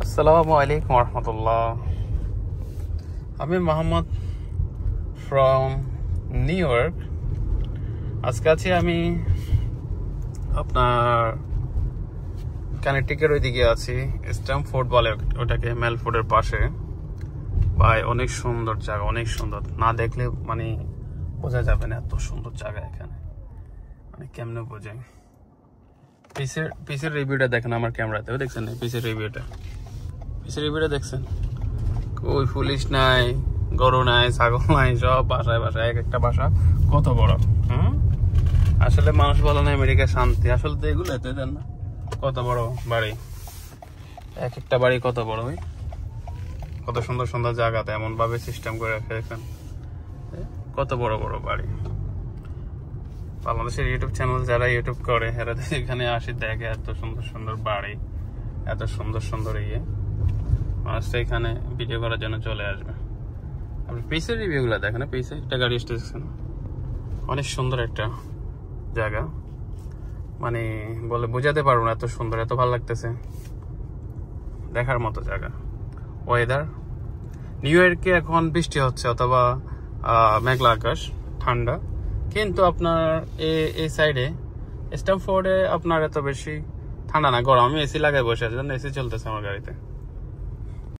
আসসালামু আলাইকুম রহমতুল্লাহ। আমি মোহাম্মদ ফ্রম নিউ ইয়র্ক। আজকে আছি আমি আপনার কানেকটিকের ওইদিকে আছি, স্ট্যামফোর্ড বলে ওটাকে, মেলফোর্ডের পাশে। ভাই অনেক সুন্দর জায়গা, অনেক সুন্দর, না দেখলে মানে বোঝা যাবে না এত সুন্দর জায়গা এখানে, মানে কেমনে বোঝে। পিসের রিভিউটা দেখেন আমার ক্যামেরাতে, দেখছেন পিসের রিভিউটা দেখছেন? ওই পুলিশ নাই, গরু নাই, ছাগল নাই, সব বাসায় বাসায়, এক একটা বাসা কত বড়। আসলে মানুষ বলে না আমেরিকা শান্তি, আসলে তো এগুলো এতে দেন না। কত বড় বাড়ি, এক একটা বাড়ি কত বড়, কত সুন্দর সুন্দর জায়গাতে এমন ভাবে সিস্টেম করে রাখে দেখেন, কত বড় বড় বাড়ি। বাংলাদেশের ইউটিউব চ্যানেল যারা ইউটিউব করে এরা এখানে আসি, দেখে এত সুন্দর সুন্দর বাড়ি, এত সুন্দর সুন্দর মানুষটা এখানে ভিডিও করার জন্য চলে আসবে। আপনি পিসের রিভিউগুলো দেখেন, পিসে একটা গাড়ি স্টেশন, অনেক সুন্দর একটা জায়গা, মানে বলে বোঝাতে পারবো না, এত সুন্দর, এত ভালো লাগতেছে, দেখার মতো জায়গা। ওয়েদার নিউ ইয়র্কে এখন বৃষ্টি হচ্ছে অথবা মেঘলা আকাশ, ঠান্ডা, কিন্তু আপনার এই সাইডে স্ট্যামফোর্ডে আপনার এত বেশি ঠান্ডা না, গরম। আমি এসি লাগাই বসে আছি, এসি চলতেছে আমার গাড়িতে।